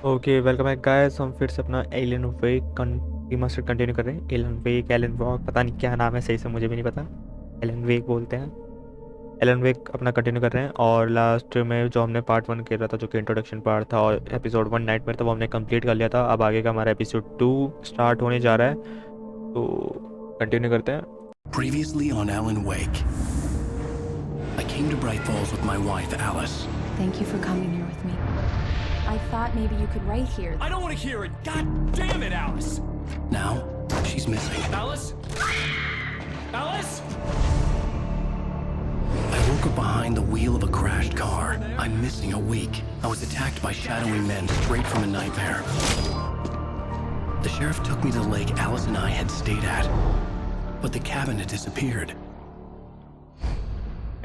Okay, welcome back guys. हम फिर से अपना एलियन वेक रीमास्टर कंटिन्यू कर रहे हैं। एलियन वेक, एलियन वॉक, पता नहीं क्या नाम है, सही से मुझे भी नहीं पता। एलियन वेक बोलते हैं। एलियन वेक अपना कंटिन्यू कर रहे हैं, और लास्ट में जो हमने पार्ट 1 कर रहा था, जो कि इंट्रोडक्शन पार्ट था, और एपिसोड 1 नाइटमेयर था, वो हमने कंप्लीट कर लिया था। अब आगे का हमारा एपिसोड 2 स्टार्ट होने जा रहा है, तो कंटिन्यू करते हैं। Previously on Alan Wake, I came to Bright Falls with my wife, Alice. Thank you for coming here with me. I thought maybe you could write here. I don't want to hear it! God damn it, Alice! Now, she's missing. Alice? Alice? I woke up behind the wheel of a crashed car. I'm missing a week. I was attacked by shadowy men straight from a nightmare. The sheriff took me to the lake Alice and I had stayed at, but the cabin had disappeared.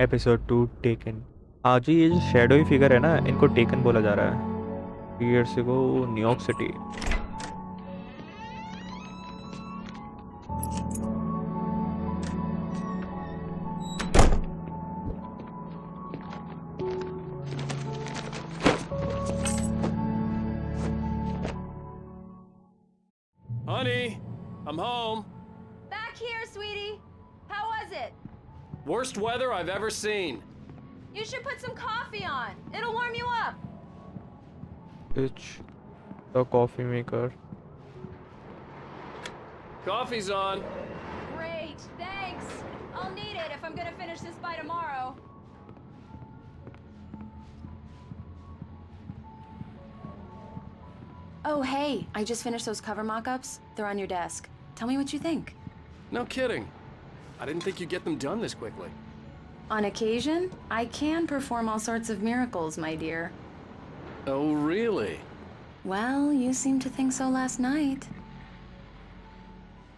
Episode 2 taken. हाँ जी, ये जो shadowy figure है ना, इनको taken बोला जा रहा है। years ago, New York city. Honey, I'm home. Back here, sweetie. How was it? Worst weather I've ever seen. You should put some coffee on. It'll warm you up. It's the coffee maker. Coffee's on. Great, thanks. I'll need it if I'm gonna finish this by tomorrow. Oh, hey, I just finished those cover mock-ups. They're on your desk. Tell me what you think. No kidding. I didn't think you'd get them done this quickly. On occasion, I can perform all sorts of miracles, my dear. Oh, really? Well, you seemed to think so last night.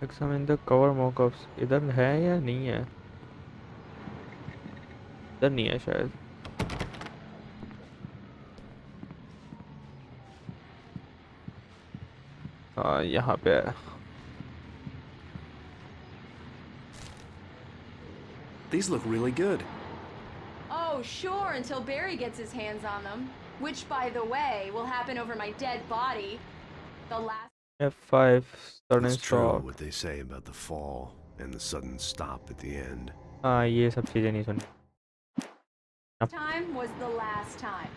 Examine the cover mockups. इधर है या नहीं है? इधर नहीं है शायद। हाँ, यहाँ पे है। These look really good. Oh, sure, until Barry gets his hands on them. Which, by the way, will happen over my dead body. The last F5 sudden It's true stop। what they say about the fall and the sudden stop at the end. हाँ, ये सब चीजें नहीं सुनी। time was the last time.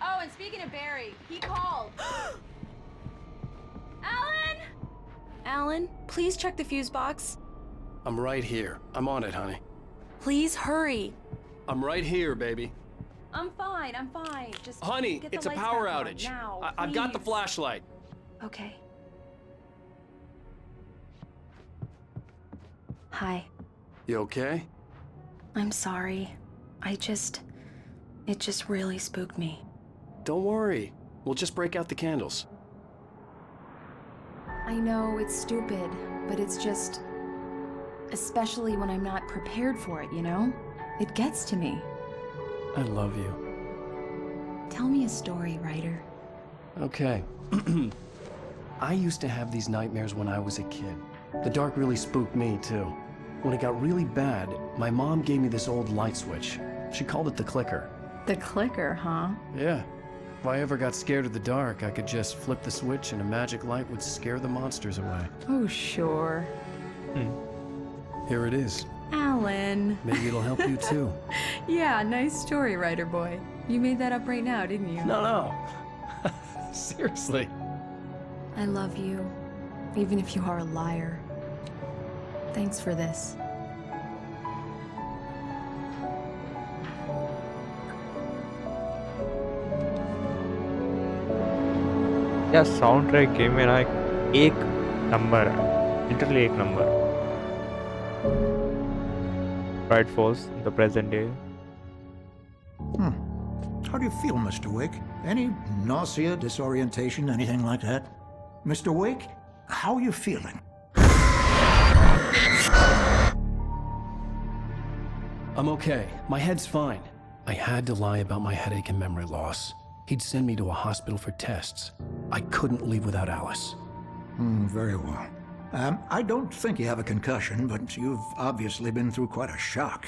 Oh, and speaking of Barry, he called. Alan! Alan, please check the fuse box. I'm right here. I'm on it, honey. Please hurry. I'm right here, baby. I'm fine, I'm fine. Just Honey, get the it's a lights power back on outage. now, I've got the please. flashlight. Okay. Hi. You okay? I'm sorry. It just really spooked me. Don't worry. We'll just break out the candles. I know it's stupid, but it's just... Especially when I'm not prepared for it, you know? It gets to me. I love you. Tell me a story, writer. Okay. I used to have these nightmares when I was a kid. The dark really spooked me, too. When it got really bad, my mom gave me this old light switch. She called it the clicker. The clicker, huh? Yeah. If I ever got scared of the dark, I could just flip the switch and a magic light would scare the monsters away. Oh, sure. Here it is. Alan. Maybe it'll help you, too. Yeah, nice story, writer boy. You made that up right now, didn't you? No. Seriously. I love you, even if you are a liar. Thanks for this. या sound track game में ना एक number है, literally एक number. Bright Falls, the present day. How do you feel, Mr. Wake? Any nausea, disorientation, anything like that? Mr. Wake, how are you feeling? I'm okay. My head's fine. I had to lie about my headache and memory loss. He'd send me to a hospital for tests. I couldn't leave without Alice. Very well. I don't think you have a concussion, but you've obviously been through quite a shock.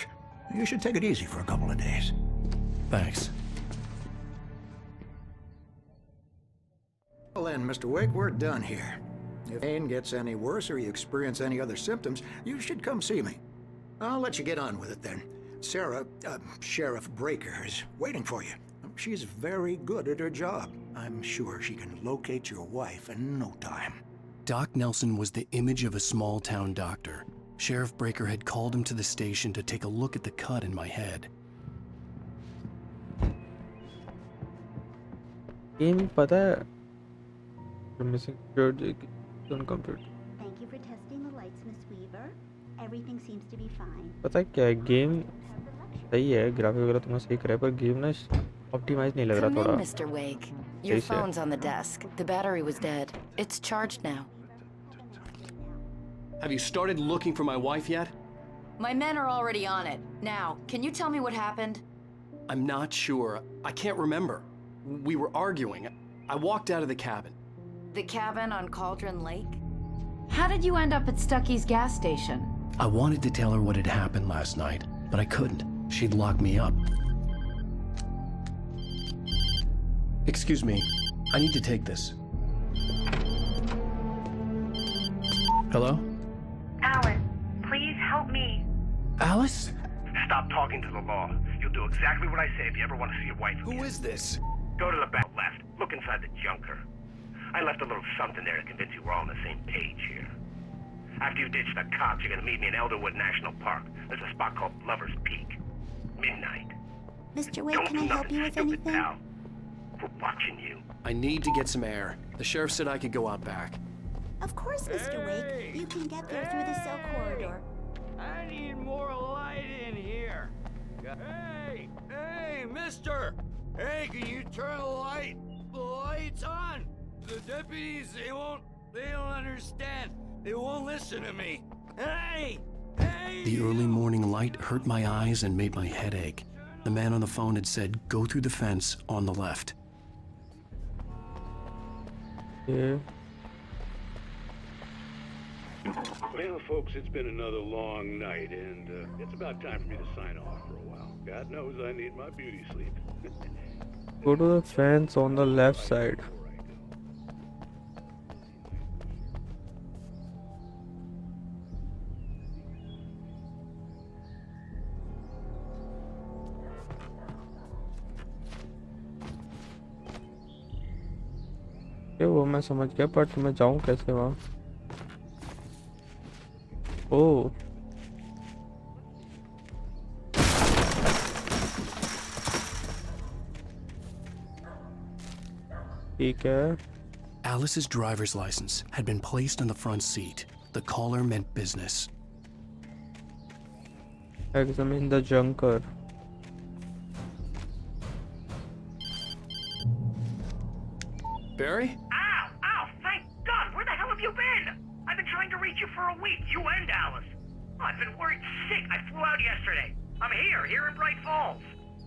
You should take it easy for a couple of days. Thanks. Well then, Mr. Wake, we're done here. If pain gets any worse or you experience any other symptoms, you should come see me. I'll let you get on with it then. Sarah, Sheriff Breaker, is waiting for you. She's very good at her job. I'm sure she can locate your wife in no time. Doc Nelson was the image of a small-town doctor. Sheriff Breaker had called him to the station to take a look at the cut in my head. Game पता है missing don't complete. Thank you for testing the lights, Miss Weaver. Everything seems to be fine. पता है क्या है game सही है graphic वगैरह तुम्हें सही करे पर गेम ना ऑप्टिमाइज नहीं लग रहा Come थोड़ा in, Mr. Wake. Your सही से phone's on the desk. The battery was dead. It's charged now. Have you started looking for my wife yet? My men are already on it. Now, can you tell me what happened? I'm not sure. I can't remember. We were arguing. I walked out of the cabin. The cabin on Cauldron Lake? How did you end up at Stucky's gas station? I wanted to tell her what had happened last night, but I couldn't. She'd lock me up. Excuse me. I need to take this. Hello? Alan, please help me. Alice? Stop talking to the law. You'll do exactly what I say if you ever want to see your wife again. Who is this? Go to the back left. Look inside the junker. I left a little something there to convince you we're all on the same page here. After you ditch the cops, you're gonna meet me in Elderwood National Park. There's a spot called Lover's Peak. Midnight. Mr. Wake, Don't can I do help nothing you with stupid, anything? pal. We're watching you. I need to get some air. The sheriff said I could go out back. Of course, Mr. Wake. You can get there through the cell corridor. I need more light in here. Hey, hey, mister! Hey, can you turn the lights on? The deputies, they don't understand. They won't listen to me. Hey! Hey! The early morning light hurt my eyes and made my head ache. The man on the phone had said, go through the fence on the left. ये Well, folks, it's been another long night, and it's about time for me to sign off for a while. God knows I need my beauty sleep. go to the fence on the left side. ये वो मैं समझ गया but मैं जाऊं कैसे वहाँ ओ ठीक है Alice's driver's license had been placed on the front seat. The caller meant business. examine the junker Barry? Ow! Ow! Thank God! Where the hell have you been? I've been trying to reach you for a week, you and Alice. Oh, I've been worried sick. I flew out yesterday. I'm here in Bright Falls.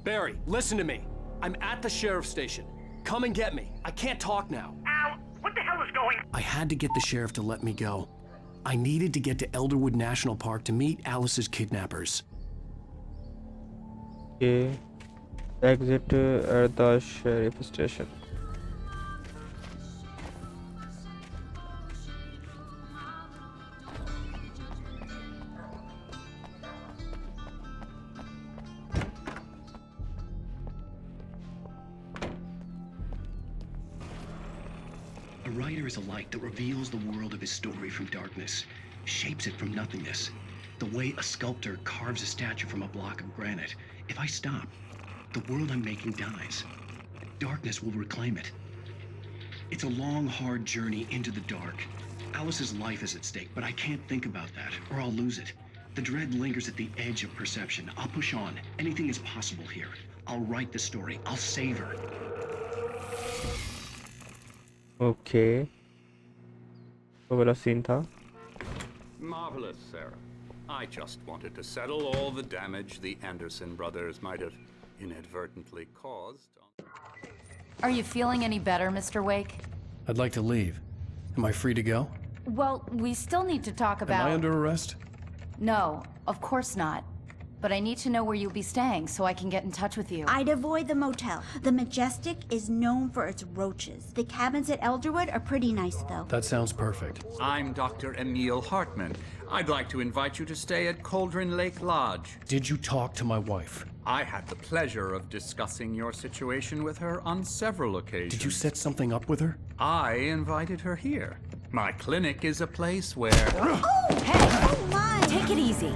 Barry, listen to me. I'm at the sheriff's station. Come and get me. I can't talk now. Al, what the hell is going on? I had to get the sheriff to let me go. I needed to get to Elderwood National Park to meet Alice's kidnappers. okay exit at the sheriff station A writer is a light that reveals the world of his story from darkness, shapes it from nothingness. The way a sculptor carves a statue from a block of granite. If I stop, the world I'm making dies. Darkness will reclaim it. It's a long, hard journey into the dark. Alice's life is at stake, but I can't think about that, or I'll lose it. The dread lingers at the edge of perception. I'll push on. Anything is possible here. I'll write the story. I'll save her. okay तो वाला scene था Marvelous, Sarah. I just wanted to settle all the damage the Anderson brothers might have inadvertently caused. Are you feeling any better, Mr. Wake? I'd like to leave. Am I free to go? Well, we still need to talk about... Am I under arrest? No, of course not. but I need to know where you'll be staying so I can get in touch with you. I'd avoid the motel. The Majestic is known for its roaches. The cabins at Elderwood are pretty nice, though. That sounds perfect. I'm Dr. Emil Hartman. I'd like to invite you to stay at Cauldron Lake Lodge. Did you talk to my wife? I had the pleasure of discussing your situation with her on several occasions. Did you set something up with her? I invited her here. My clinic is a place where... Oh, hey! Oh, my! Take it easy.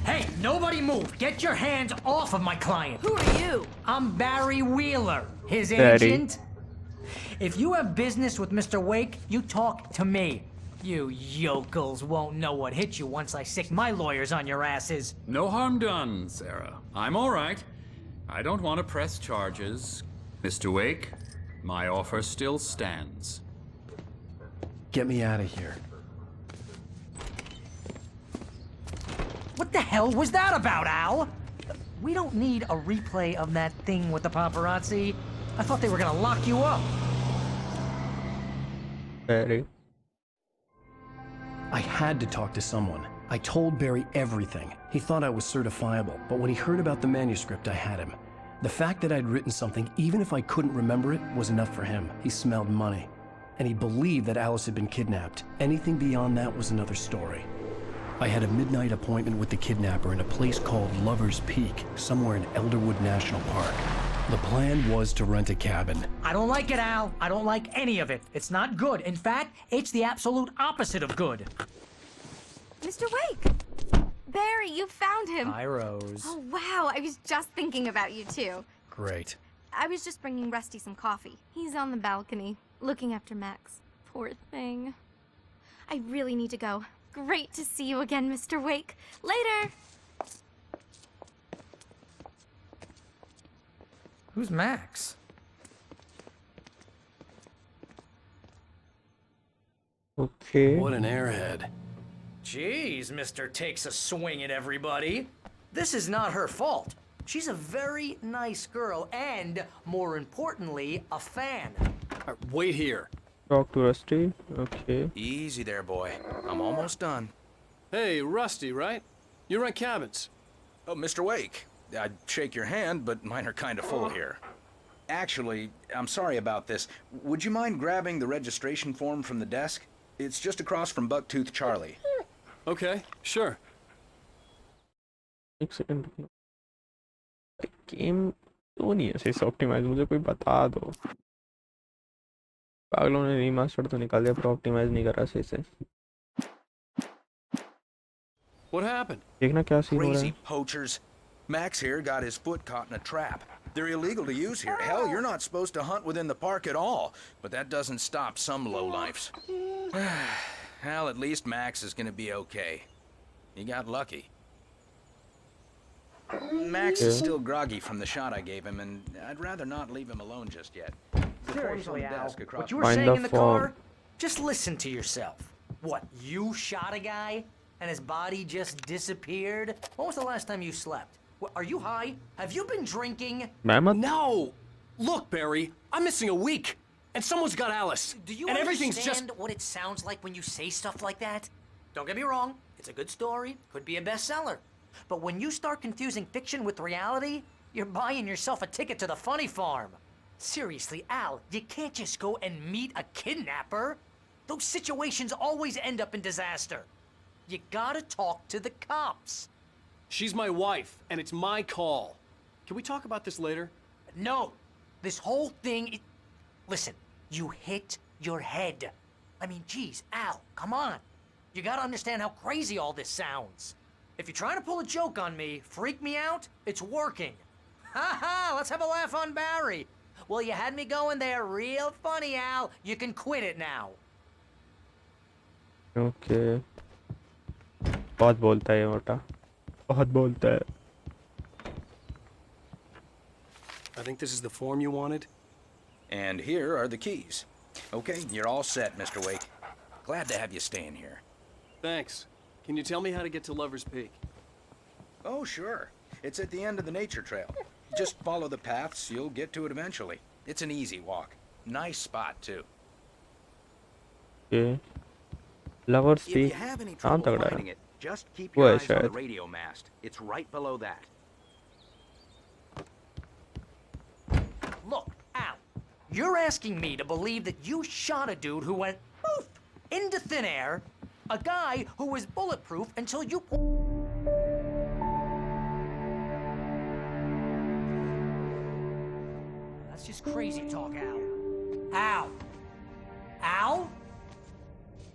Hey, nobody move! Get your hands off of my client! Who are you? I'm Barry Wheeler, his Barry. agent. If you have business with Mr. Wake, you talk to me. You yokels won't know what hit you once I sick my lawyers on your asses. No harm done, Sarah. I'm all right. I don't want to press charges. Mr. Wake, my offer still stands. Get me out of here. What the hell was that about, Al? We don't need a replay of that thing with the paparazzi. I thought they were gonna lock you up. Barry. I had to talk to someone. I told Barry everything. He thought I was certifiable, but when he heard about the manuscript, I had him. The fact that I'd written something, even if I couldn't remember it, was enough for him. He smelled money. And he believed that Alice had been kidnapped. Anything beyond that was another story. I had a midnight appointment with the kidnapper in a place called Lover's Peak, somewhere in Elderwood National Park. The plan was to rent a cabin. I don't like it, Al. I don't like any of it. It's not good. In fact, it's the absolute opposite of good. Mr. Wake! Barry, you found him. Hi, Rose. Oh, wow. I was just thinking about you, too. Great. I was just bringing Rusty some coffee. He's on the balcony, looking after Max. Poor thing. I really need to go. Great to see you again, Mr. Wake. Later! Who's Max? Okay. What an airhead. Jeez, Mr. Takes a swing at everybody. This is not her fault. She's a very nice girl and, more importantly, a fan. Wait here. Talk to Rusty. Okay. Easy there, boy. I'm almost done. Hey, Rusty, right? You rent cabins. Oh, Mr. Wake. I'd shake your hand, but mine are kind of full here. Actually, I'm sorry about this. Would you mind grabbing the registration form from the desk? It's just across from Bucktooth Charlie. Okay, sure. एक second game क्यों नहीं है सही से optimise मुझे कोई बता दो पागलों ने रीमास्टर तो निकाल दिया पर ऑप्टिमाइज नहीं करा सही से What happened? देखना क्या सीन हो रहा Crazy है poachers. Max here got his foot caught in a trap. They're illegal to use here. Hell, you're not supposed to hunt within the park at all. But that doesn't stop some lowlifes. Well, at least Max is gonna be okay. He got lucky. Max is still groggy from the shot I gave him, and I'd rather not leave him alone just yet. Seriously, Al, what you were Find saying the in the form. car, just listen to yourself. What, you shot a guy and his body just disappeared? When was the last time you slept? What, are you high? Have you been drinking? Mehmet No! Look, Barry, I'm missing a week, and someone's got Alice. Do you and understand everything's just... what it sounds like when you say stuff like that? Don't get me wrong, it's a good story, could be a bestseller. But when you start confusing fiction with reality, you're buying yourself a ticket to the funny farm. Seriously, Al, you can't just go and meet a kidnapper. Those situations always end up in disaster. You gotta talk to the cops. She's my wife, and it's my call. Can we talk about this later? No, this whole thing, listen, you hit your head. I mean, geez, Al, come on. You gotta understand how crazy all this sounds. If you're trying to pull a joke on me, freak me out, it's working. Ha ha, let's have a laugh on Barry. Well, you had me going there real funny, Al. You can quit it now. Okay. बहुत बोलता है ये मोटा बहुत बोलता है I think this is the form you wanted. And here are the keys. Okay, you're all set, Mr. Wake. Glad to have you staying here. Thanks. Can you tell me how to get to Lover's Peak? Oh, sure. It's at the end of the nature trail. Just follow the paths, you'll get to it eventually. It's an easy walk. Nice spot, too. Okay. Lover's If Peak you have any कहाँ trouble तक रहा finding है it, Just keep वो your है eyes on the शायद. radio mast. It's right below that. Look, Al, you're asking me to believe that you shot a dude who went poof into thin air, a guy who was bulletproof until you. That's just crazy talk, Al. Al. Al?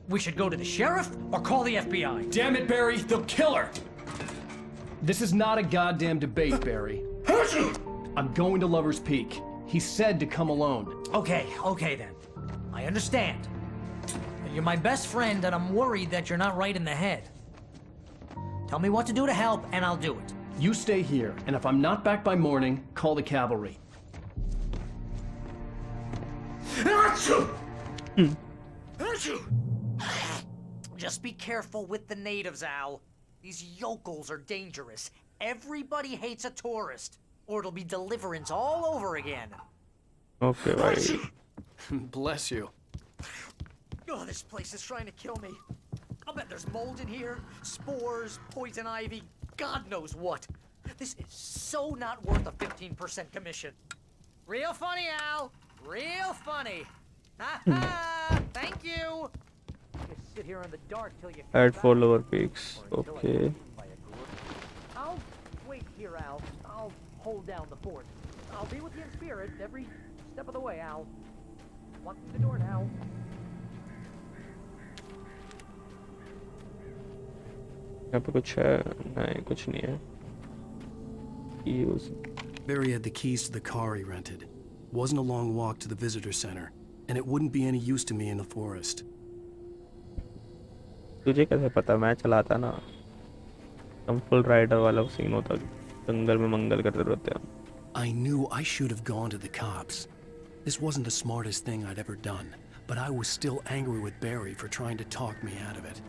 We should go to the sheriff or call the FBI. Damn it, Barry, they'll kill her! This is not a goddamn debate, Barry. I'm going to Lover's Peak. He said to come alone. Okay then. I understand. You're my best friend, and I'm worried that you're not right in the head. Tell me what to do to help, and I'll do it. You stay here, and if I'm not back by morning, call the cavalry. Just be careful with the natives, Al. These yokels are dangerous. Everybody hates a tourist, or it'll be deliverance all over again. Okay, bhai. Bless you. Oh, this place is trying to kill me. I'll bet there's mold in here, spores, poison ivy, God knows what. This is so not worth a 15% commission. Real funny, Al. Real funny. Ha ha! Thank you. Just sit here in the dark till you. Add 4 lower peaks. Okay. I'll wait here, Al. I'll hold down the fort. I'll be with you in spirit every step of the way, Al. Locking the door now. यहाँ पे कुछ है? नहीं, कुछ नहीं है. Use. Barry had the keys to the car he rented. Wasn't a long walk to the visitor center, and it wouldn't be any use to me in the forest. तुझे कैसे पता? मैं चलाता ना. हम फुल राइडर वाला scene होता. जंगल में मंगल करते रहते हैं. I knew I should have gone to the cops. This wasn't the smartest thing I'd ever done, but I was still angry with Barry for trying to talk me out of it.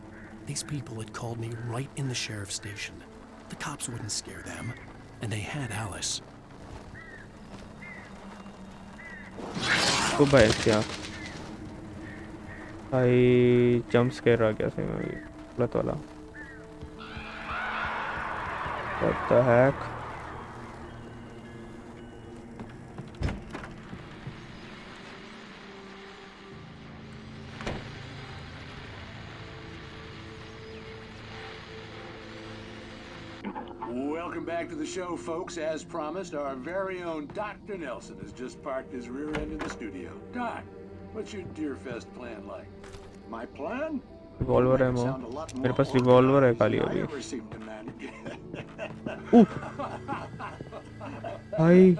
These people had called me right in the sheriff's station. The cops wouldn't scare them, and they had Alice. ओ भाई क्या? भाई jump scare आ गया सही में. गलत वाला. What the heck? Welcome back to the show, folks. As promised, our very own Dr. Nelson has just parked his rear end in the studio. Doc, what's your Deerfest plan like? My plan? Revolver है वो. मेरे पास revolver है खाली अभी. भाई.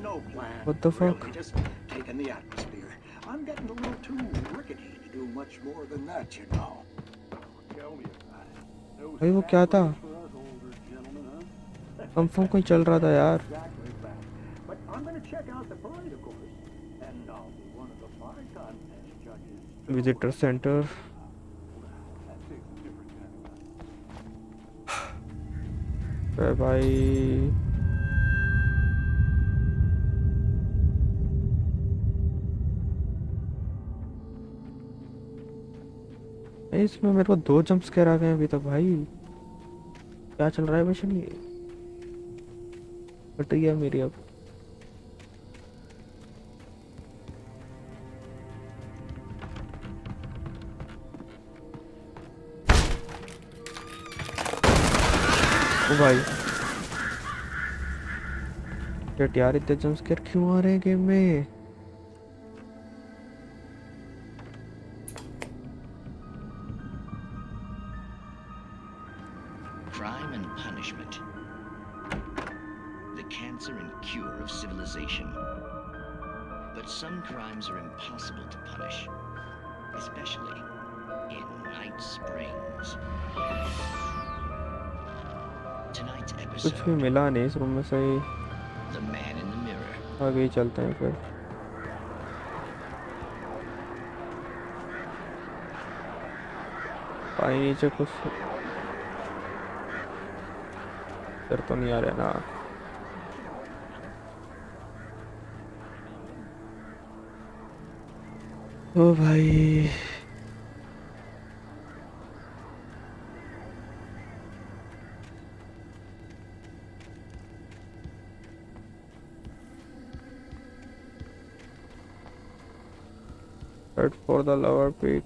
No plan. What the fuck? Really, just taking the atmosphere. I'm getting a little too rickety to do much more than that, you know. Tell me about it. भाई वो क्या था? कंफर्म कोई चल रहा था यार. But I'm going to check out the parade, of course, and I'll be one of the 5 contest judges. Visitor centre. भाई इसमें मेरे को 2 जंप स्केयर आ गए अभी तक. भाई क्या चल रहा है मिशन? ये कट गया मेरी अब. ओ भाई यार इतने जंप स्केयर क्यों आ रहे हैं गेम में? Crime and punishment. The cancer and cure of civilization. But some crimes are impossible to punish, especially in Night Springs. Tonight's कुछ episode, भी मिला नहीं इस रूम में से. The Man in the Mirror. आगे ही चलते हैं फिर. पानी नीचे कुछ इधर तो नहीं आ रहा ना. ओ भाई Head for the lower peak.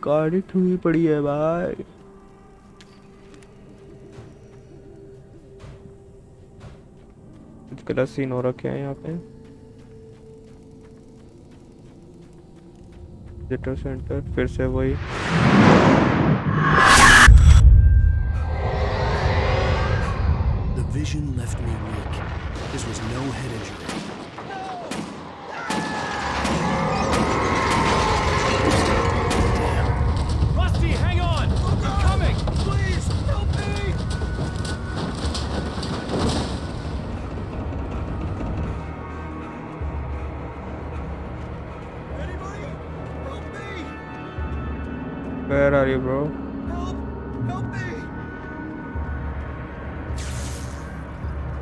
गाड़ी ठुई पड़ी है भाई। कुछ गलत सीन हो रखे हैं यहाँ पे। विजिटर सेंटर फिर से वही। The vision left me weak. This was no head injury. Rusty, hang on! I'm coming! Please, help me! Anybody? Help me! Where are you, bro? Help! Help me!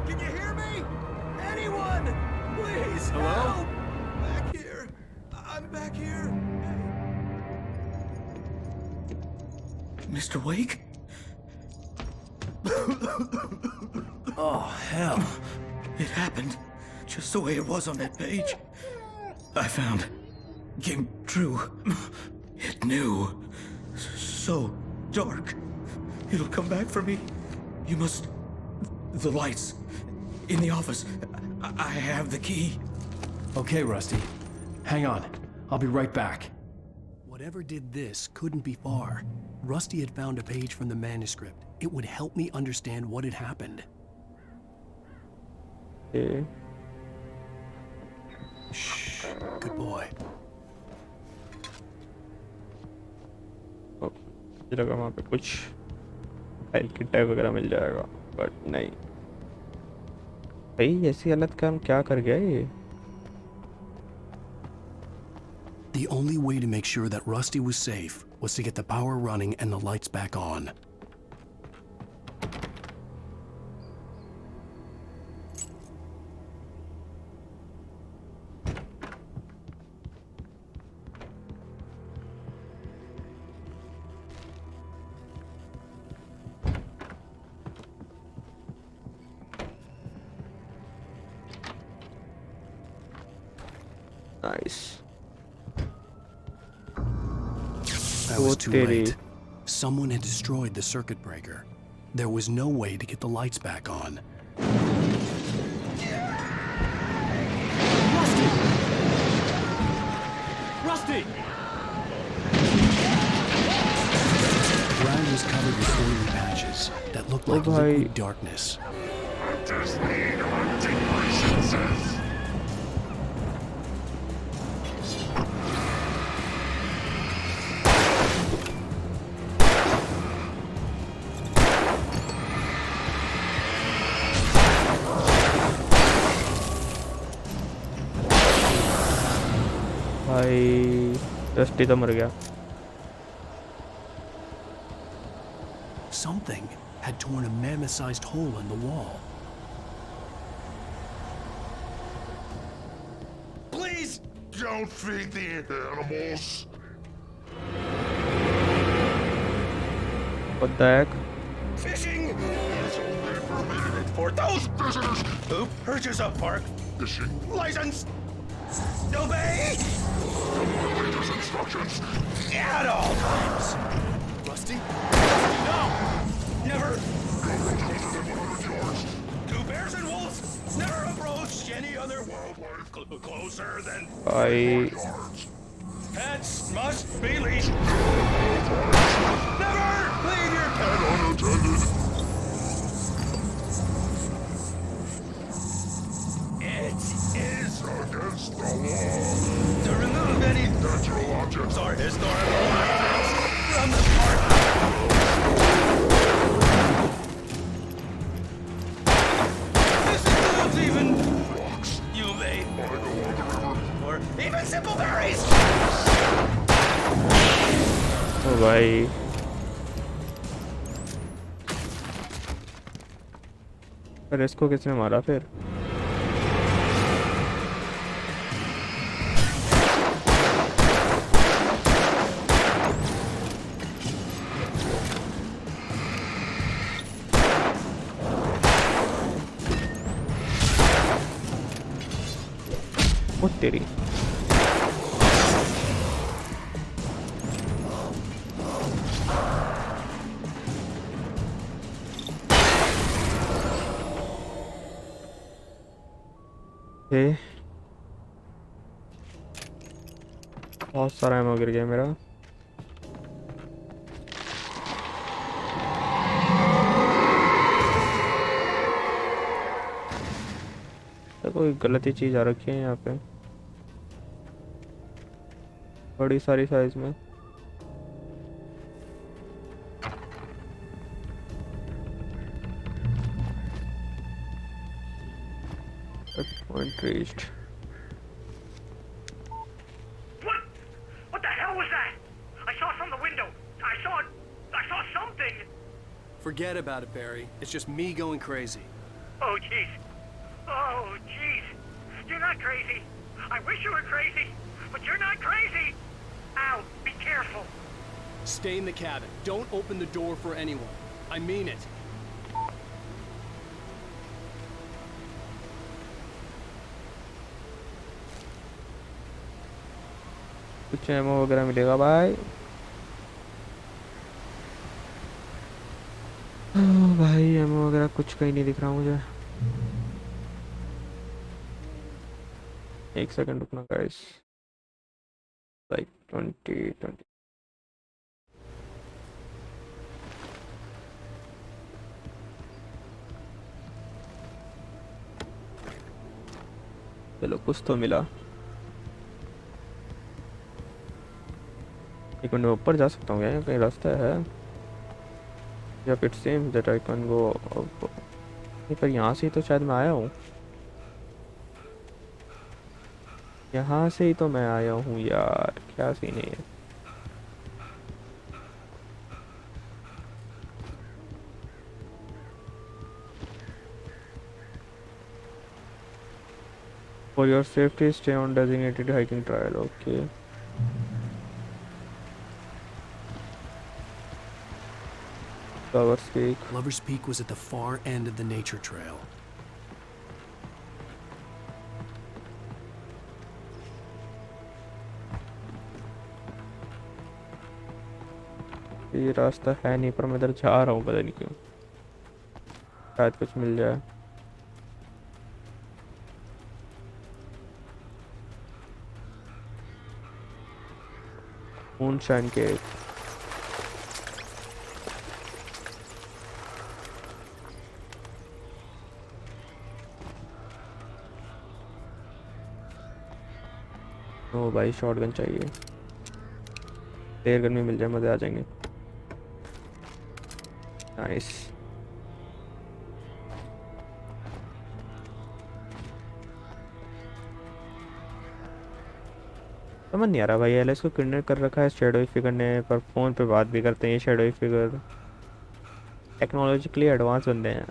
Can you hear me? Anyone? Please, Hello? help! Back here. I'm back here. Mr. Wake? Oh, hell. It happened just the way it was on that page. I found. Came true. It knew. So dark. It'll come back for me. You must... The lights. In the office. I have the key. Okay, Rusty. Hang on. I'll be right back. Whatever did this couldn't be far. Rusty had found a page from the manuscript. It would help me understand what had happened. Okay. Shh. Good boy. मुझे लगा वहाँ पे कुछ file की tag वगैरह मिल जाएगा, but नहीं भाई। ऐसी हालत का हम क्या कर गया ये? The only way to make sure that Rusty was safe was to get the power running and the lights back on. Nice. I was too late. Someone had destroyed the circuit breaker. There was no way to get the lights back on. Rusty! The ground was covered with oily patches that looked like liquid darkness. I just need hunting licenses. भाई rusty तो मर गया। Something had torn a mammoth-sized hole in the wall. Please don't feed the animals. What the heck? Fishing is only permitted for those visitors who purchase a park fishing license. Obey the operator's instructions at all times. Rusty? No! Never! Two bears and wolves never approach any other wildlife closer than yards. Pets must be leashed. Never leave your pet unattended. It is against the law to remove any natural objects or historical artifacts from the park. This includes even rocks you may or even simple berries. ओ भाई पर इसको किसने मारा फिर? ओ तेरी। बहुत सारा ammo गिर गया मेरा। तो कोई गलत ही चीज आ रखी है यहाँ पे, बड़ी सारी साइज में। Point reached. What the hell was that? I saw it from the window. I saw something. Forget about it, Barry. It's just me going crazy. Oh, jeez. Oh, jeez. You're not crazy. I wish you were crazy, but you're not crazy. Ow, be careful. Stay in the cabin. Don't open the door for anyone. I mean it. कुछ ammo वगैरह मिलेगा भाई। भाई ammo वगैरह कुछ कहीं नहीं दिख रहा मुझे। एक सेकंड रुकना गाइस। लाइक 20 चलो कुछ तो मिला। एक मिनट ऊपर जा सकता हूँ क्या? कहीं रास्ता है या it seems that I can go up. पर यहाँ से ही तो शायद मैं आया हूँ, यहाँ से ही तो मैं आया हूँ यार। क्या सीन है? For your safety, stay on designated hiking trail. Okay. Lover's Peak. Lover's Peak was at the far end of the nature trail. ये रास्ता है नहीं, पर मैं इधर जा रहा हूँ, पता नहीं क्यों। शायद कुछ मिल जाए। Moonshine cake. ओ भाई शॉटगन चाहिए। एयर गन में मिल जाए मजे आ जाएंगे। नाइस। समझ नहीं आ रहा भाई, एलिस को किडनैप कर रखा है शैडोई फिगर ने, पर फोन पे बात भी करते हैं। ये शैडोई फिगर टेक्नोलॉजिकली एडवांस बंदे हैं।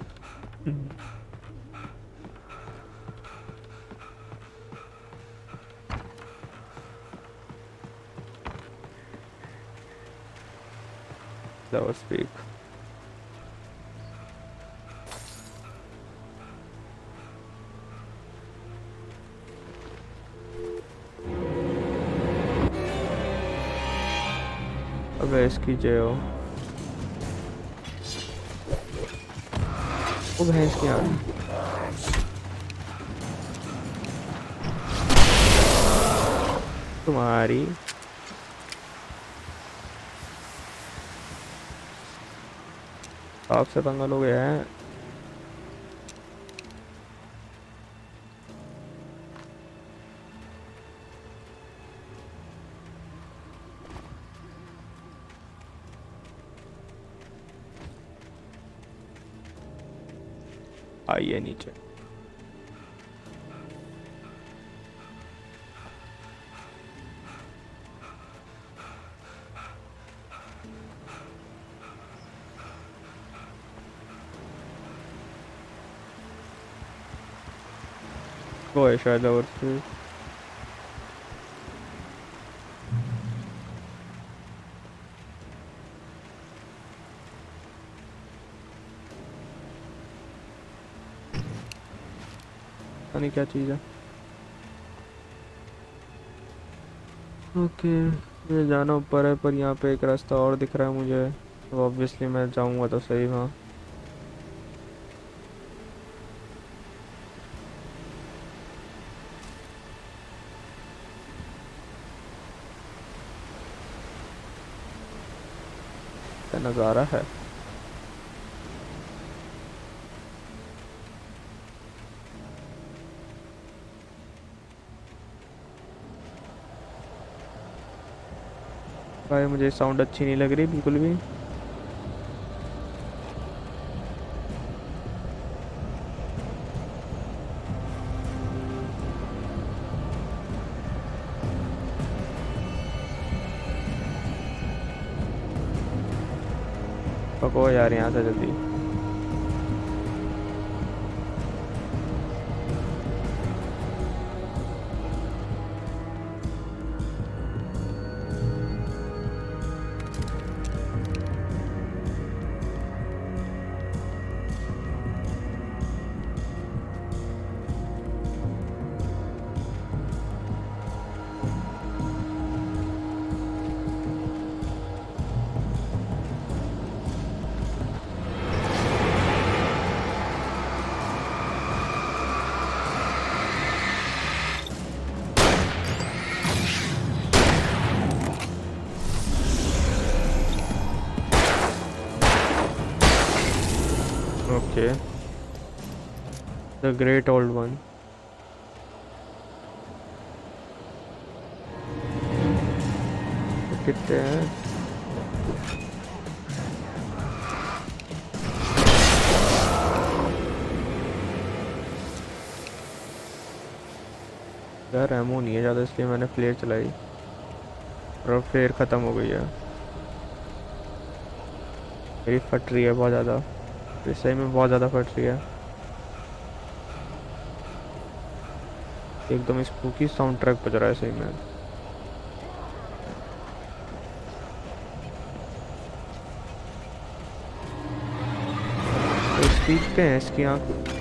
Lover's Peak. अबे इसकी जय हो। वो भैंस की आग। तुम्हारी आपसे पंगा हो गया है। आइए नीचे। वो है शायद और फिर पता नहीं क्या चीज़ है। ओके, मुझे जाना ऊपर है, पर यहाँ पे एक रास्ता और दिख रहा है मुझे, तो ऑब्वियसली मैं जाऊँगा तो सही वहाँ। क्या नज़ारा है। भाई मुझे साउंड अच्छी नहीं लग रही बिल्कुल भी। पको यार यहाँ से जल्दी। Okay. The great old one. कितने हैं? यार एमो नहीं है ज़्यादा, इसलिए मैंने फ्लेयर चलाई और फ्लेयर ख़त्म हो गई है। मेरी फट रही है बहुत ज़्यादा, सही में बहुत ज़्यादा फट रही है। एकदम स्पूकी साउंड ट्रैक बज रहा है सही में। तो स्पीड पे है इसकी आँख।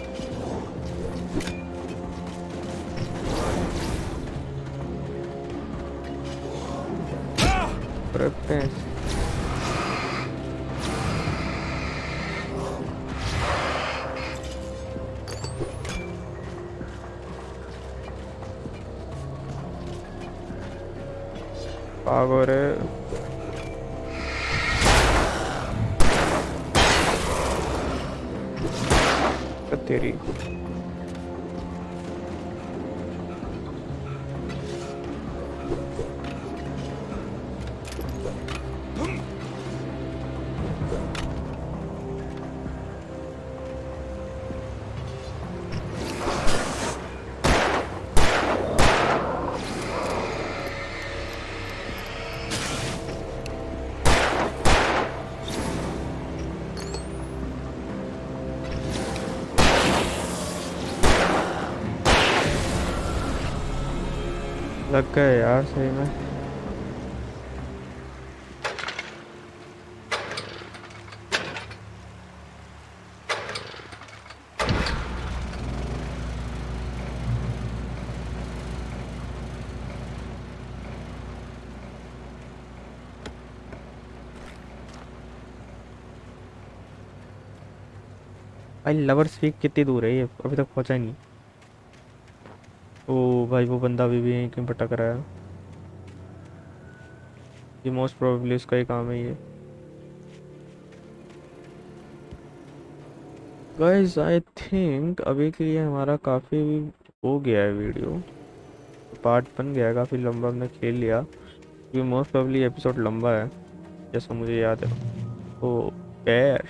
भागो रे। तेरी लग गए यार सही में। भाई लवर्स वीक कितनी दूर है ये, अभी तक पहुंचा ही नहीं। ओ भाई वो बंदा अभी भी यहीं क्यों भटक रहा है। ये मोस्ट प्रोबेबली उसका ही काम है ये। गाइस आई थिंक अभी के लिए हमारा काफ़ी हो गया है, वीडियो पार्ट बन गया है, काफ़ी लंबा हमने खेल लिया क्योंकि मोस्ट प्रोबेबली एपिसोड लंबा है जैसा मुझे याद है। ओ पैर,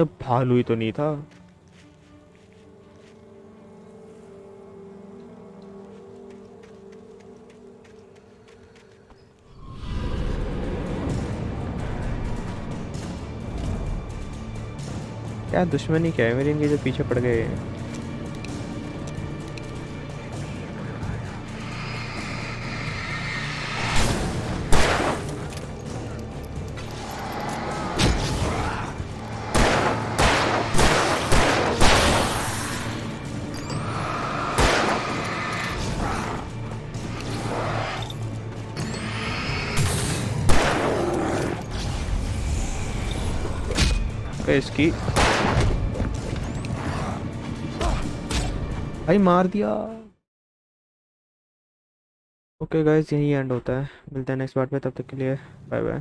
ये भालू ही तो नहीं था। क्या दुश्मनी क्या है मेरी इनके जो पीछे पड़ गए हैं। पे इसकी। भाई मार दिया। ओके गाइस, यही एंड होता है। मिलते हैं नेक्स्ट पार्ट में, तब तक के लिए बाय बाय।